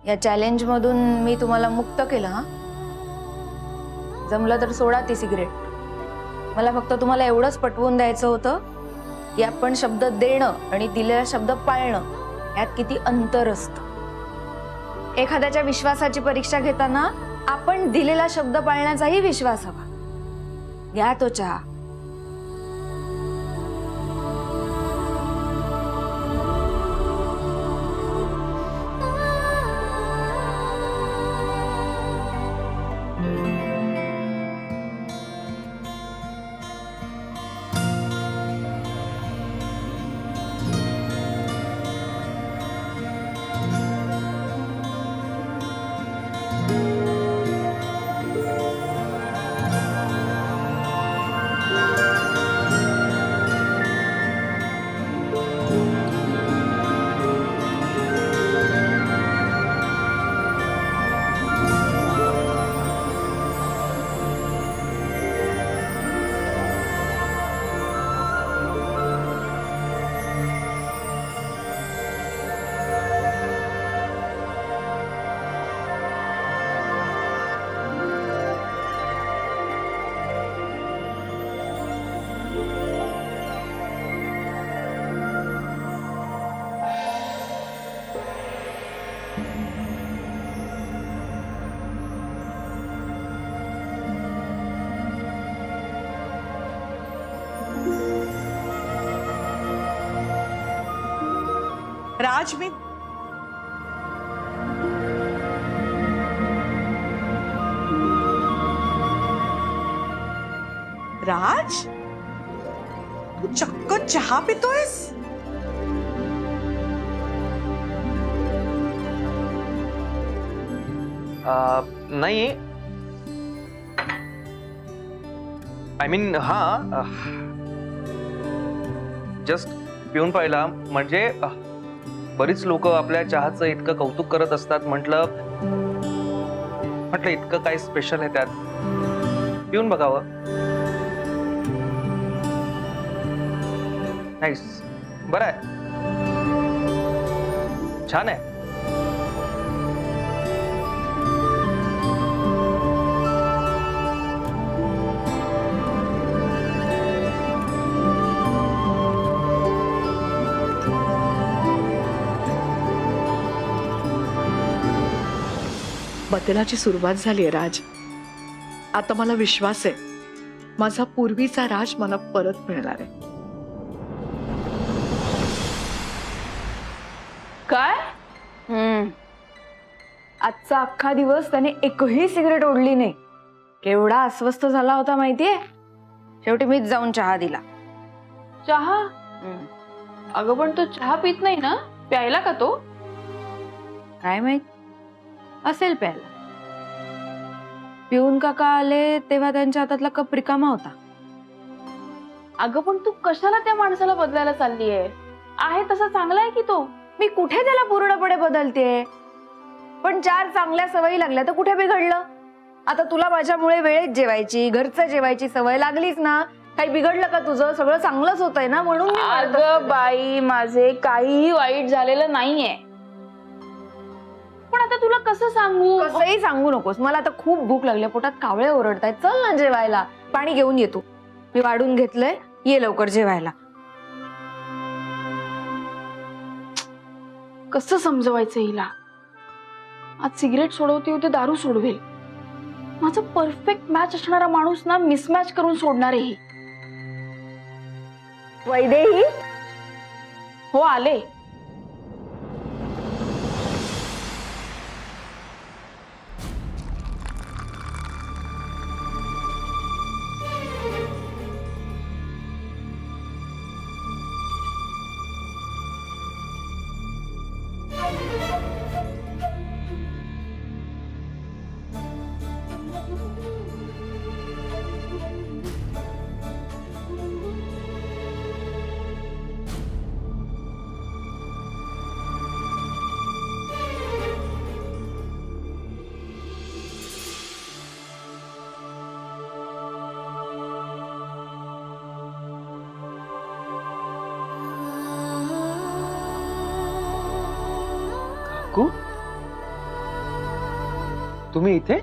या चॅलेंज मधून मी तुम्हाला मुक्त केलं हा. जमलं तर सोडा ती सिगरेट. मला फक्त तुम्हाला एवढंच पटवून द्यायचं होतं की आपण शब्द देणं आणि दिलेला शब्द पाळणं यात किती अंतर असतं. एखाद्याच्या विश्वासाची परीक्षा घेताना आपण दिलेला शब्द पाळण्याचाही विश्वास हवा. घ्या तो चहा. राज, मी राज, तू चक्क चहा पितोयस? नाही, आय मीन हा, जस्ट पिऊन पाहिला. म्हणजे बरीच लोक आपल्या चहाचं इतकं कौतुक करत असतात. म्हटलं इतकं काय स्पेशल आहे त्यात, पिऊन बघावं. नाईस, बरं आहे, छान आहे. बदलाची सुरुवात झाली आहे राज. आता मला विश्वास आहे माझा पूर्वीचा राज मला परत मिळणार आहे. काय? आजचा अख्खा दिवस त्याने एकही सिगरेट ओढली नाही. केवढा अस्वस्थ झाला होता माहितीये. शेवटी मीच जाऊन चहा दिला. चहा? अगं पण तो चहा पित नाही ना, प्यायला का तो? काय माहित, असेल प्यायला. पिऊन काका आले तेव्हा त्यांच्या हातातला कप रिकामा होता. अगं पण तू कशाला त्या माणसाला बदलायला चाललीये? आहे तसा चांगला आहे की तो. मी कुठे त्याला पूर्णपणे बदलतेय, पण 4 चांगल्या सवयी लागल्या तर कुठे बिघडलं. आता तुला माझ्यामुळे वेळेत जेवायची, घरचं जेवायची सवय लागलीच ना. काही बिघडलं का तुझं? सगळं चांगलंच होतंय ना, म्हणून मी म्हणत असते. अगं बाई, माझे काहीही वाईट झालेलं नाहीये. पण आता तुला कसं सांगू? कसंही सांगू नकोस. मला आता खूप भूक लागली, पोटात कावळे ओरडतायत. चल ना जेवायला. पाणी घेऊन येतो, मी वाढून घेतलंय. ये लवकर जेवायला. कसं समजवायचं हिला? आज सिगरेट सोडवते होते, दारू सोडवेल. माझा परफेक्ट मॅच असणारा माणूस ना मिसमॅच करून सोडणार आहे ही. वैदेही, हो आले. काकू, तुम्ही इथे?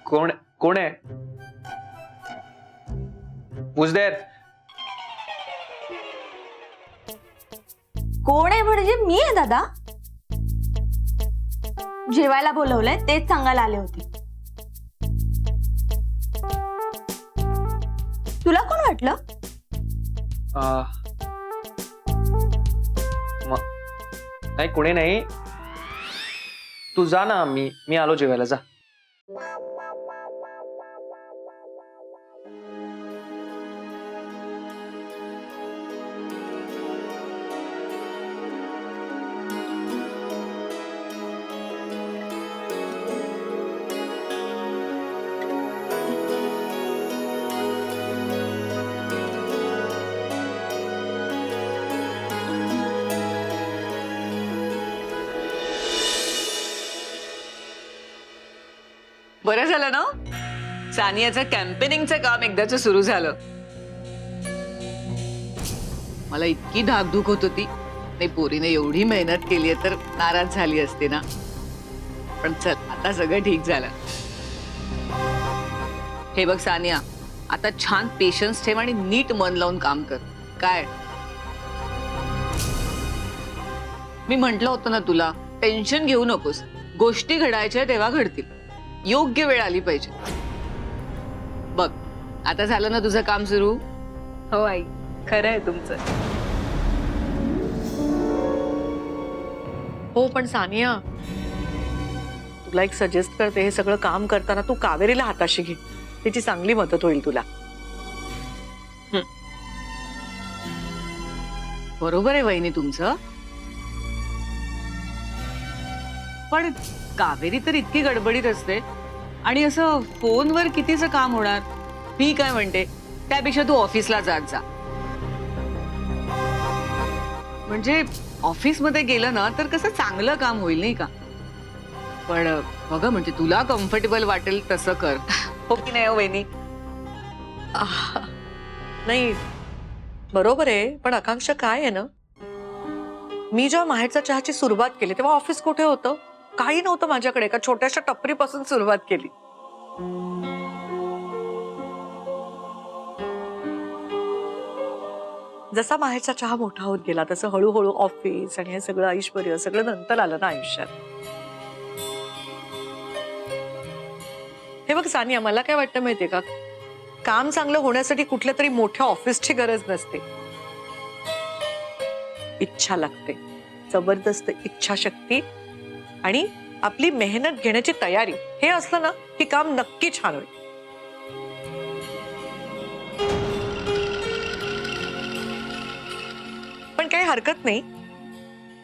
कोण कोण आहे? Who's there? कोण आहे म्हणजे मी आहे दादा. जेवायला बोलवलंय तेच सांगायला आले होते. तुला कोण वाटलं? नाही कोणी नाही. तू जा ना, मी आलो जेवायला, जा. बरं झालं ना, सानियाचं कॅम्पेनिंगचं काम एकदाच सुरू झालं. मला इतकी धाकधूक होत होती, नाही पोरीने एवढी मेहनत केली आहे तर नाराज झाली असते ना. पण चल, आता सगळं ठीक झालं. हे बघ सानिया, आता छान पेशन्स ठेव आणि नीट मन लावून काम कर. काय मी म्हंटल होतं ना तुला, टेन्शन घेऊ नकोस. गोष्टी घडायच्या तेव्हा घडतील, योग्य वेळ आली पाहिजे. बघ आता झालं ना तुझं काम सुरू. हो आई, खरं आहे तुमचं. हो पण सानिया, तुला एक सजेस्ट करते, हे सगळं काम करताना तू कावेरीला हाताशी घे. तिची चांगली मदत होईल तुला. बरोबर आहे वहिनी तुमचं, पण कावेरी तर इतकी गडबडीत असते आणि असं फोनवर कितीचं काम होणार. मी काय म्हणते, त्यापेक्षा तू ऑफिसला जात जा. म्हणजे ऑफिसमध्ये गेलं ना तर कसं चांगलं काम होईल नाही का. पण बघा, म्हणजे तुला कम्फर्टेबल वाटेल तसं कर. हो की नाही हो वहिनी? नाही बरोबर आहे, पण आकांक्षा काय आहे ना, मी जेव्हा माहेरच्या चहाची सुरुवात केली तेव्हा ऑफिस कुठे होतं? काही नव्हतं माझ्याकडे. एका छोट्याशा टपरीपासून सुरुवात केली. जसा माहेरचा चहा मोठा होत गेला तसं हळूहळू ऑफिस आणि हे सगळं ऐश्वर्य सगळं नंतर आलं ना आयुष्यात. हे बघ सानिया, मला काय वाटतं माहितीये का, काम चांगलं होण्यासाठी कुठल्या तरी मोठ्या ऑफिसची गरज नसते. इच्छा लागते, जबरदस्त इच्छाशक्ती आणि आपली मेहनत घेण्याची तयारी. हे असलं ना की काम नक्की छान होईल. पण काही हरकत नाही,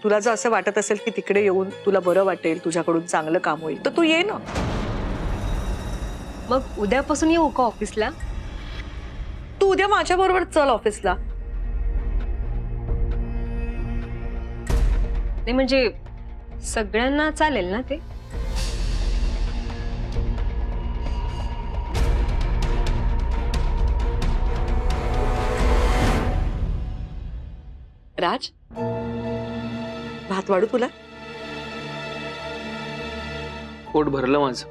तुला जर असं वाटत असेल की तिकडे येऊन तुला बरं वाटेल, तुझ्याकडून चांगलं काम होईल, तर तू ये ना. मग उद्यापासून येऊ का ऑफिसला? तू उद्या माझ्या बरोबर चल ऑफिसला. नाही म्हणजे सगळ्यांना चालेल ना ते? राज, भात वाढू तुला? पोट भरलं माझं.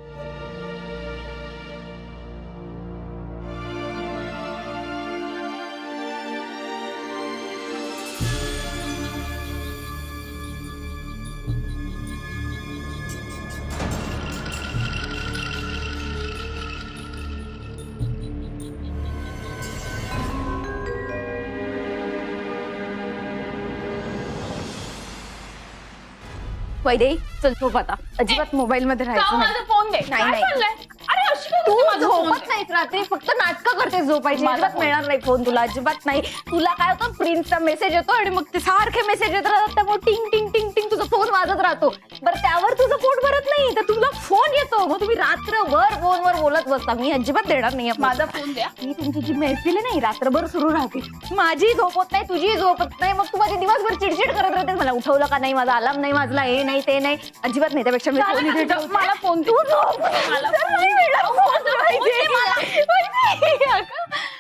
वैदे चल झोप आता. अजिबात मोबाईल मध्ये राहायचं नाही. फोन दे. नाही, नाही. काय चाललंय? अरे तू झोपत नाहीस रात्री, फक्त नाटकं करते झोपायची. मला अजिबात फोन. मिळणार नाही फोन तुला, अजिबात नाही. तुला काय होतं, प्रिन्सचा मेसेज येतो आणि मग ते सारखे मेसेज येत राहतात, त्यामुळे टिंग टिंग टिंग टिंग तुझा फोन वाजत राहतो. बरं त्यावर तुझं पोट भरत नाही तर तुला फोन येतो, मग तुम्ही रात्रभर फोनवर बोलत बसता. मी अजिबात देणार नाही माझा फोन द्या. ही तुमची जी मैफिल आहे नाही रात्रभर सुरू राहते. माझी झोप होत नाही, तुझी झोप होत नाही, मग तू माझी दिवसभर चिडचिड करत राहते. मला उठवलं का नाही, माझा अलार्म नाही वाजला, हे नाही ते नाही, अजिबात नाही. त्यापेक्षा मी फोन इथे ठेवते. मला फोन तू झोप. मला तर फोन नाही मिळणार फोन तुला माहितीये.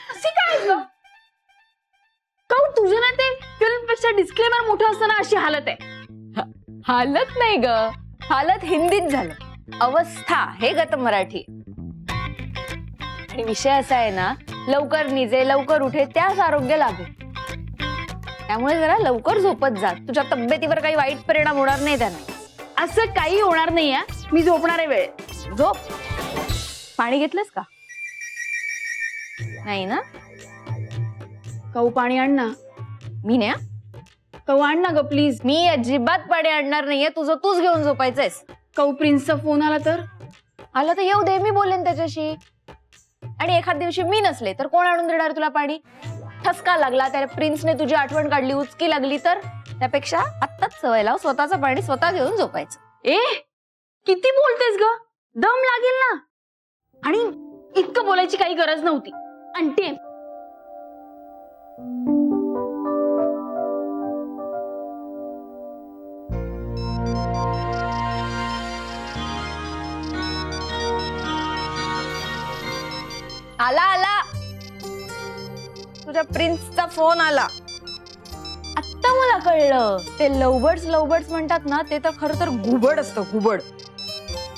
अशी काय ग? काऊ तुझं ना ते फिल्म पेक्षा डिस्क्लेमर मोठं असताना अशी हालत आहे. हालत नाही ग, हालत हिंदीत झालं. अवस्था हे गत मराठी. आणि विषय असा आहे ना, लवकर निजे लवकर उठे त्यास आरोग्य लाभे. त्यामुळे जरा लवकर झोपत जा. तुझ्या तब्येतीवर काही वाईट परिणाम होणार नाही त्याने. असं काही होणार नाही. मी झोपणार आहे वेळेत. झोप. पाणी घेतलंस का? नाही ना? काऊ पाणी आण ना. मी नाही हा. काऊ आण ना ग प्लीज. मी अजिबात पाणी आणणार नाहीये. तुझं तूच घेऊन झोपायचंयस. काऊ प्रिन्सचा फोन आला तर? आला तर येऊ दे, मी बोलेन त्याच्याशी. आणि एखाद दिवशी मी नसले तर कोण आणून देणार तुला पाणी? ठसका लागला, त्या प्रिन्सने तुझी आठवण काढली, उचकी लागली तर? त्यापेक्षा आत्ताच सवय लाव, स्वतःचं पाणी स्वतः घेऊन झोपायचं. ए किती बोलतेस ग? दम लागेल ना. आणि इतकं बोलायची काही गरज नव्हती. आणते. आला आला, तुझ्या प्रिन्सचा फोन आला. आत्ता मला कळलं, ते लवबर्ड्स म्हणतात ना, ते तर खरं तर घुबड असतं, घुबड.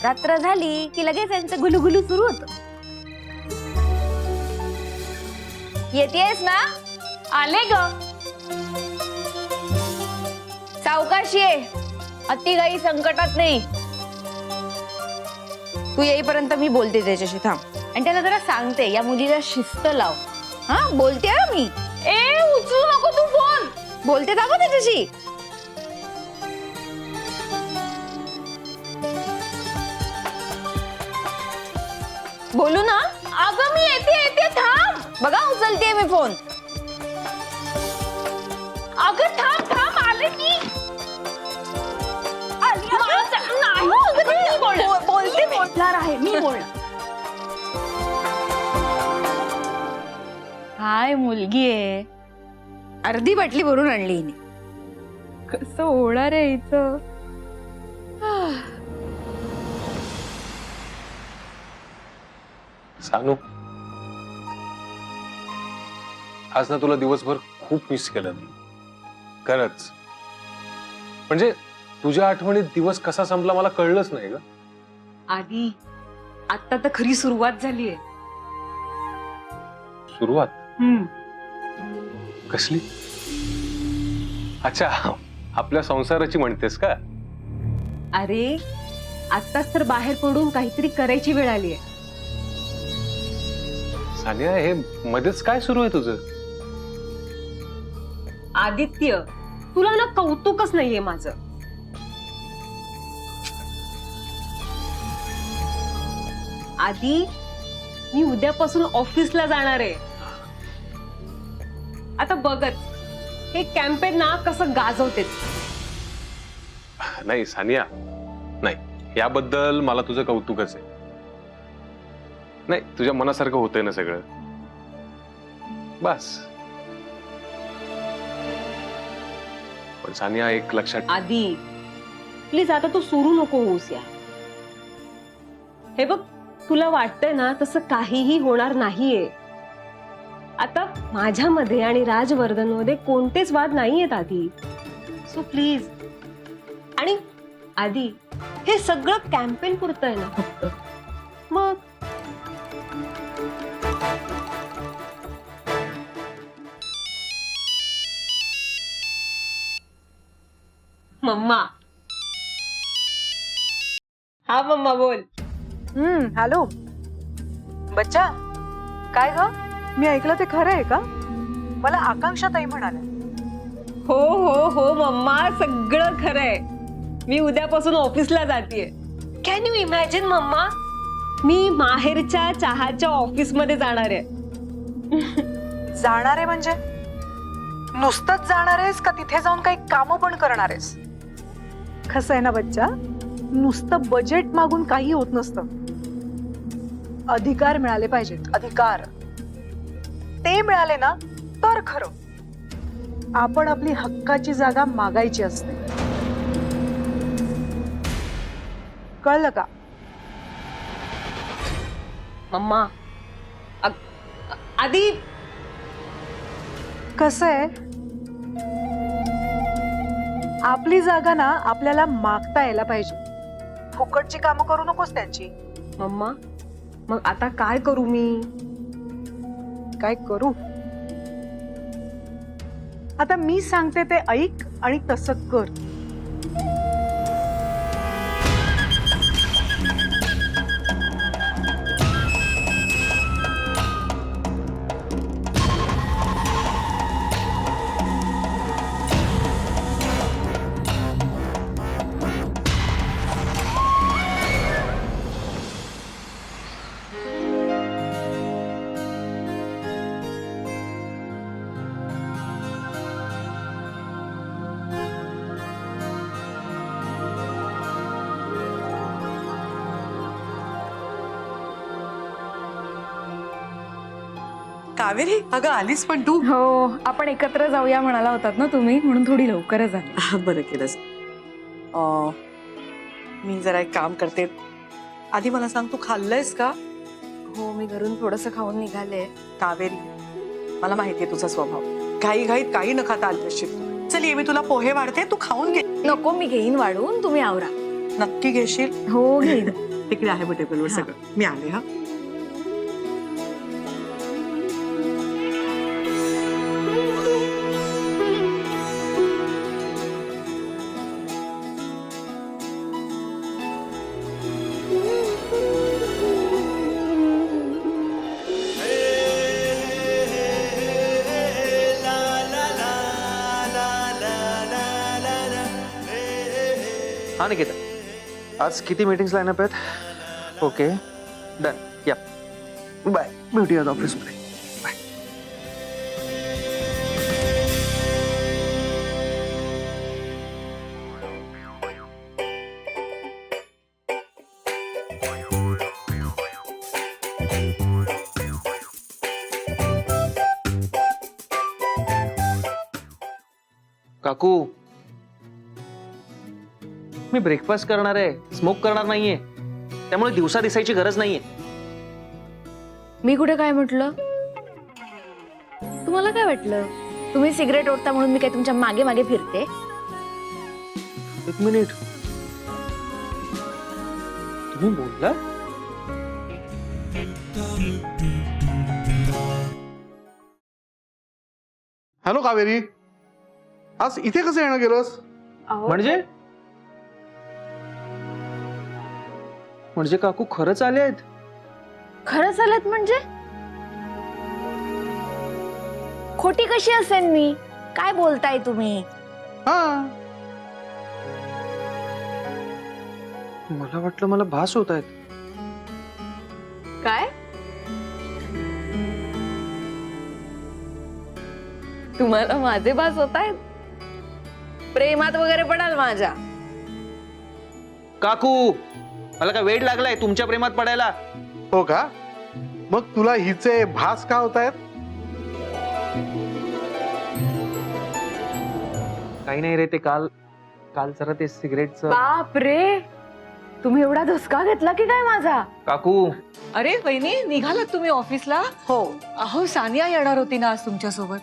रात्र झाली की लगेच यांचं गुलुगुलू सुरू होत. येतेस ना? आले ग. सावकाशी आहे, अतिघाई संकटात नाही. तू येईपर्यंत मी बोलते त्याच्याशी, थांब. आणि त्याला जरा सांगते, या मुलीला शिस्त लाव. हा बोलते हा मी. ए उचलू नको तू फोन. बोलते थांब त्याच्याशी. बोलू ना? अगं मी येते थांब. बघा उचलते मी फोन. अगं थांब आले की. बोलते मी. बोलणार आहे मी बोलणार. काय मुलगी आहे, अर्धी बाटली भरून आणली हिने. कसं होणार आहे हिचं? सानू, आज ना तुला दिवसभर खूप मिस केलं मी, खरंच. म्हणजे तुझ्या आठवणीत दिवस कसा संपला मला कळलंच नाही ग. आधी आता तर खरी सुरुवात झालीये. सुरुवात कसली? अच्छा, आपल्या संसाराची म्हणतेस का? अरे आताच तर बाहेर पडून काहीतरी करायची वेळ आलीये. सानिया, हे मध्येच काय सुरू आहे तुझं? आदित्य, तुला ना कौतुकच नाहीये माझं. आधी मी उद्यापासून ऑफिसला जाणार आहे. आता बघत हे कॅम्पेन ना कसं गाजवते. नाही सानिया, नाही, याबद्दल मला तुझं कौतुकच आहे. नाही, तुझ्या मनासारखं होतंय ना सगळं, बस. पण सानिया, एक लक्षात आधी प्लीज आता तू सोडू नको होऊस या. हे बघ, तुला वाटतंय ना तसं काहीही होणार नाहीये. आता माझ्यामध्ये आणि राजवर्धन मध्ये कोणतेच वाद नाहीयेत आधी. So please. आणि आधी हे सगळं कॅम्पेन पुरतं आहे ना फक्त. मग मम्मा. हा मम्मा बोल. हॅलो बच्चा, काय ग? मी ऐकलं ते खरं आहे का? मला आकांक्षा ताई म्हणाल्या. हो हो हो मम्मा, सगळं खरंय. मी उद्यापासून ऑफिसला जातेय. Can you imagine mamma? मी माहेरच्या चहाच्या ऑफिस मध्ये जाणार आहे. जाणार आहे म्हणजे नुसतंच जाणार आहेस का तिथे जाऊन काही कामं पण करणार आहेस? कसं आहे ना बच्चा, नुसतं बजेट मागून काही होत नसतं. अधिकार मिळाले पाहिजेत, अधिकार. ते मिळाले ना तर खरं आपण आपली हक्काची जागा मागायची असते. कळलं का? मम्मा आधी कसं आहे, आपली जागा ना आपल्याला मागता यायला पाहिजे. फुकटची कामं करू नकोस त्यांची. मम्मा मग आता काय करू मी? काय करू? आता मी सांगते ते ऐक आणि तसं कर. कावेरी अगं आलीस पण तू. हो, आपण एकत्र जाऊया म्हणाला होतात ना तुम्ही, म्हणून थोडी लवकरच आली. बरं केलंस. मी जरा एक काम करते. आधी मला सांग, तू खाल्लंयस का? हो, मी घरून थोडस खाऊन निघाले. कावेरी, मला माहितीये तुझा स्वभाव. घाई घाईत काही न खाता आली असशील. चल ये, मी तुला पोहे वाढते, तू खाऊन घे. नको, मी घेईन वाढून, तुम्ही आवरा. नक्की घेशील? हो, घेईन. तिकडे आहे बघ टेबलवर सगळं. मी आले. हा हा निकिता, आज किती मीटिंग्स लाईन अप आहेत? Okay, done. या, बाय. भेटूयात ऑफिसमध्ये. बाय. काकू, मी ब्रेकफास्ट करणार आहे, स्मोक करणार नाहीये, त्यामुळे दिवसा दिसायची गरज नाहीये. मी कुठे काय म्हटलं? तुम्हाला काय वाटलं? तुम्ही सिगरेट ओढता म्हणून मी काय तुमच्या मागे मागे फिरते? एक मिनिट, तुम्ही बोलला? हॅलो कावेरी, आज इथे कसं येणं गेलंस? म्हणजे काकू खरंच आले आहेत? खरंच आलेत म्हणजे? खोटी कशी असेल मी? काय बोलताय तुम्ही? हा, मला वाटलं मला भास होत आहेत. काय? तुम्हाला माझे भास होत आहेत? प्रेमात वगैरे पडाल माझ्या? काकू, मला काय वेड लागलाय तुमच्या प्रेमात पडायला? हो का? मग तुला हिचे भास का होत आहेत? काही नाही रे, ते काल जरा ते सिगरेटचं. बाप रे, तुम्ही एवढा धसका घेतला की काय माझा? काकू, अरे वहिनी, निघालात तुम्ही ऑफिसला? हो. अहो, सानिया येणार होती ना आज तुमच्या सोबत.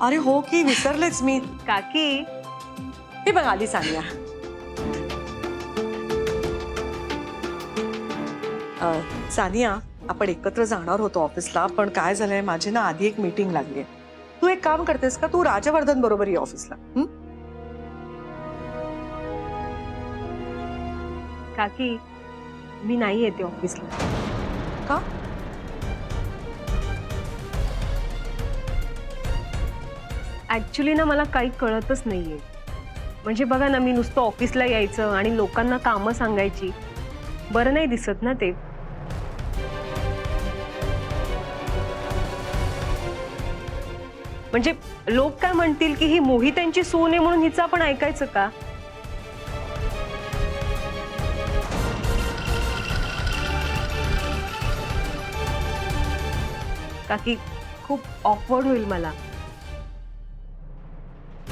अरे हो की, विसरलेच मी. काकी हे बघ आली सानिया. सानिया, आपण एकत्र जाणार होतो ऑफिसला, पण काय झालंय, माझी ना आधी एक मीटिंग लागली. तू एक काम करतेस का, तू राजवर्धन बरोबर ये ऑफिसला. काकी, मी नाही येते ऑफिसला. का? ऍक्च्युली ना मला काही कळतच नाहीये. म्हणजे बघा ना, मी नुसतं ऑफिसला यायचं आणि लोकांना कामं सांगायची. बरं नाही दिसत ना ते. म्हणजे लोक काय म्हणतील की ही मोहितांची सून आहे म्हणून हिचं आपण ऐकायचं का? का की खूप ऑकवर्ड होईल मला.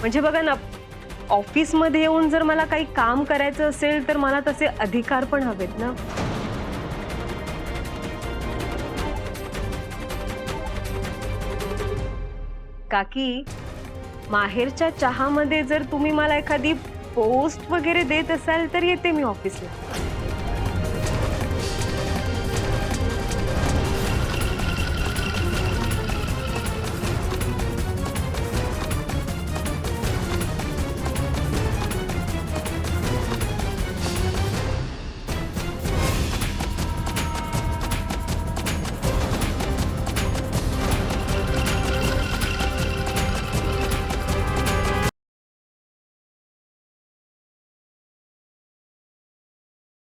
म्हणजे बघा ना, ऑफिसमध्ये येऊन जर मला काही काम करायचं असेल तर मला तसे अधिकार पण हवेत ना. काकी, माहेरच्या चहामध्ये जर तुम्ही मला एखादी पोस्ट वगैरे देत असाल तर येते मी ऑफिसला.